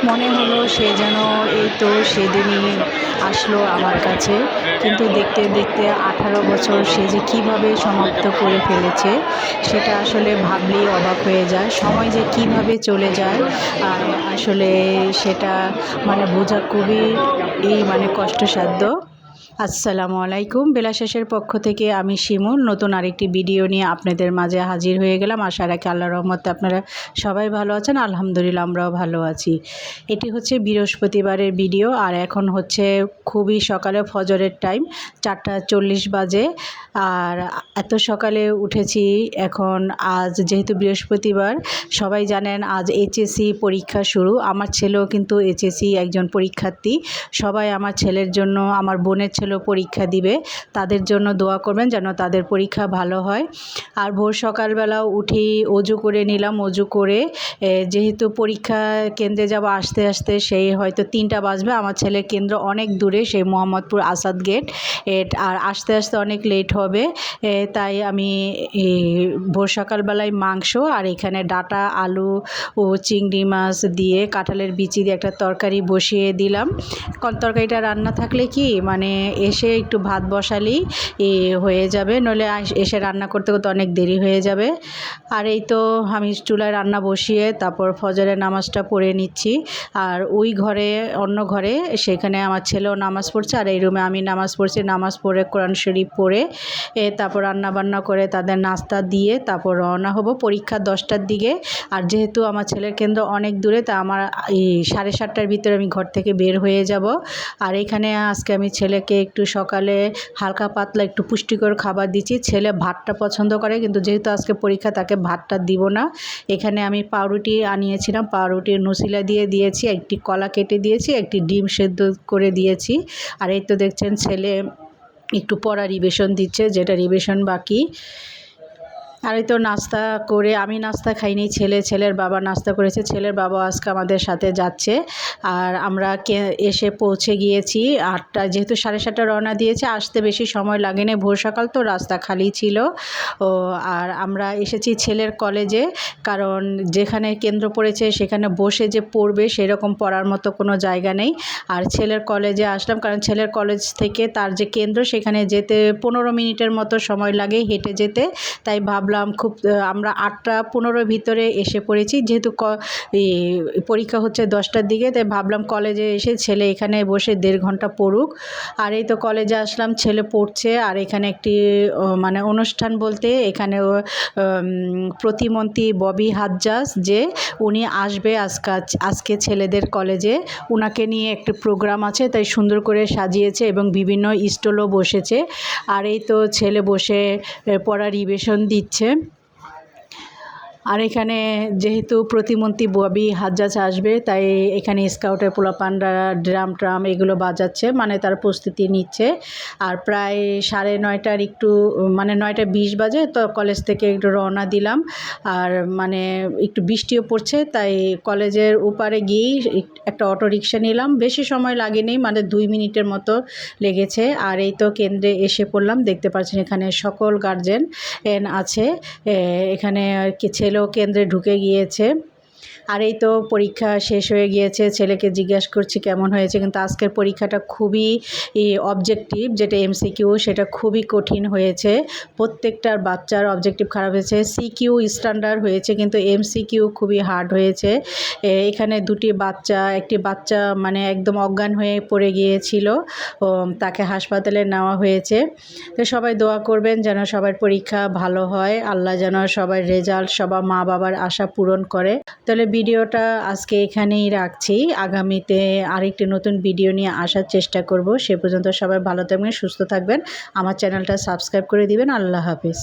মনে হলো সে যেন এই তো সেদিনই আসলো আমার কাছে। কিন্তু দেখতে দেখতে 18 বছর সে যে কীভাবে সমাপ্ত করে ফেলেছে সেটা আসলে ভাবলেই অবাক হয়ে যায়। সময় যে কীভাবে চলে যায় আসলে সেটা বোঝা খুবই কষ্টসাধ্য। আসসালামু আলাইকুম, বেলাশেষের পক্ষ থেকে আমি শিমুল নতুন আরেকটি ভিডিও নিয়ে আপনাদের মাঝে হাজির হয়ে গেলাম। আশা রাখি আল্লাহর রহমতে আপনারা সবাই ভালো আছেন। আলহামদুলিল্লাহ আমরাও ভালো আছি। এটি হচ্ছে বৃহস্পতিবারের ভিডিও আর এখন হচ্ছে খুবই সকালে ফজরের টাইম 4:40 বাজে। আর এত সকালে উঠেছি এখন। আজ যেহেতু বৃহস্পতিবার, সবাই জানেন আজ এইচএসসি পরীক্ষা শুরু। আমার ছেলেও কিন্তু এইচএসসি একজন পরীক্ষার্থী। সবাই আমার ছেলের জন্য, আমার বোনের ছেলেও পরীক্ষা দিবে, তাদের জন্য দোয়া করবেন যেন তাদের পরীক্ষা ভালো হয়। আর ভোর সকালবেলাও উঠি, অজু করে নিলাম। অজু করে যেহেতু পরীক্ষা কেন্দ্রে যাব আসতে আসতে সেই হয়তো 3টা বাজবে। আমার ছেলের কেন্দ্র অনেক দূরে, সেই মোহাম্মদপুর আসাদ গেট, আর আসতে আসতে অনেক লেট হবে। তাই আমি ভোর সকালবেলায় মাংস আর এখানে ডাঁটা, আলু ও চিংড়ি মাছ দিয়ে কাঁঠালের বিচি দিয়ে একটা তরকারি বসিয়ে দিলাম। তরকারিটা রান্না থাকলে কি এসে একটু ভাত বসালেই হয়ে যাবে, নইলে এসে রান্না করতে করতে অনেক দেরি হয়ে যাবে। আর এই তো আমি চুলায় রান্না বসিয়ে তারপর ফজরের নামাজটা পড়ে নিচ্ছি। আর ওই ঘরে, অন্য ঘরে, সেখানে আমার ছেলেও নামাজ পড়ছে আর এই রুমে আমি নামাজ পড়ছি। নামাজ পড়ে কোরআন শরীফ পড়ে তারপর রান্না বান্না করে তাদের নাস্তা দিয়ে তারপর রওনা হব পরীক্ষা 10টার দিকে। আর যেহেতু আমার ছেলের কেন্দ্র অনেক দূরে, তা আমার 7:30টার ভিতরে আমি ঘর থেকে বের হয়ে যাব। আর এখানে আজকে আমি ছেলেকে একটু সকালে হালকা পাতলা একটু পুষ্টিকর খাবার দিচ্ছি। ছেলে ভাতটা পছন্দ করে, কিন্তু যেহেতু আজকে পরীক্ষা তাকে ভাতটা দিব না। এখানে আমি পাউরুটি আনিয়েছিলাম, পাউরুটির নসিলা দিয়ে দিয়েছি, একটি কলা কেটে দিয়েছি, একটি ডিম সেদ্ধ করে দিয়েছি। আর এই তো দেখছেন ছেলে একটু পড়া রিভিশন দিচ্ছে, যেটা রিভিশন বাকি। আর এই তো নাস্তা করে, আমি নাস্তা খাইনি, ছেলের বাবা নাস্তা করেছে। ছেলের বাবা আজকে আমাদের সাথে যাচ্ছে। আর আমরা এসে পৌঁছে গিয়েছি 8টা, যেহেতু 7:30 রওনা দিয়েছে, আসতে বেশি সময় লাগেনি, ভোর সকাল তো রাস্তা খালি ছিল। আর আমরা এসেছি ছেলের কলেজে, কারণ যেখানে কেন্দ্র পড়েছে সেখানে বসে যে পড়বে সেরকম পড়ার মতো কোনো জায়গা নেই। আর ছেলের কলেজে আসলাম, কারণ ছেলের কলেজ থেকে তার যে কেন্দ্র সেখানে যেতে 15 মিনিটের মতো সময় লাগে হেঁটে যেতে। তাই ভাবলাম আমরা 8:15 ভিতরে এসে পড়েছি, যেহেতু পরীক্ষা হচ্ছে 10টার দিকে, তাই ভাবলাম কলেজে এসে ছেলে এখানে বসে 1.5 ঘন্টা পড়ুক। আর এই তো কলেজে আসলাম, ছেলে পড়ছে। আর এখানে একটি অনুষ্ঠান বলতে এখানে প্রতিমন্ত্রী ববি হাজ্জাজ, যে উনি আসবে আজকে ছেলেদের কলেজে, উনাকে নিয়ে একটি প্রোগ্রাম আছে, তাই সুন্দর করে সাজিয়েছে এবং বিভিন্ন স্টলও বসেছে। আর এই তো ছেলে বসে পড়া রিভিশন দিচ্ছে। আর এখানে যেহেতু প্রতিমন্ত্রী ববি হাজ্জাজ আসবে, তাই এখানে স্কাউটের পোলাপানরা ড্রাম ট্রাম এগুলো বাজাচ্ছে, তার প্রস্তুতি নিচ্ছে। আর প্রায় 9:30 একটু 9:20 বাজে, তো কলেজ থেকে একটু রওনা দিলাম। আর একটু বৃষ্টিও পড়ছে, তাই কলেজের ওপারে গিয়েই একটা অটো রিক্সা নিলাম। বেশি সময় লাগেনি, 2 মিনিটের মতো লেগেছে। আর এই তো কেন্দ্রে এসে পড়লাম। দেখতে পাচ্ছেন এখানে সকল গার্জেন আছে। এখানে ছেলেও কেন্দ্রে ঢুকে গিয়েছে। আর এই তো পরীক্ষা শেষ হয়ে গিয়েছে। ছেলেকে জিজ্ঞাসা করছি কেমন হয়েছে, কিন্তু আজকের পরীক্ষাটা খুবই অবজেক্টিভ, যেটা এমসিকিউ সেটা খুবই কঠিন হয়েছে। প্রত্যেকটার বাচ্চার অবজেক্টিভ খারাপ হয়েছে। সিকিউ স্ট্যান্ডার্ড হয়েছে, কিন্তু এমসিকিউ খুবই হার্ড হয়েছে। এখানে একটি বাচ্চা একদম অজ্ঞান হয়ে পড়ে গিয়েছিল, তাকে হাসপাতালে নেওয়া হয়েছে। তো সবাই দোয়া করবেন যেন সবার পরীক্ষা ভালো হয়, আল্লাহ যেন সবার রেজাল্ট, সবার মা বাবার আশা পূরণ করে। তাহলে ভিডিওটা আজকে এখানেই রাখছি। আগামীতে আরেকটি নতুন ভিডিও নিয়ে আসার চেষ্টা করব। সে পর্যন্ত সবাই ভালো থাকবেন, সুস্থ থাকবেন। আমার চ্যানেলটা সাবস্ক্রাইব করে দিবেন। আল্লাহ হাফিজ।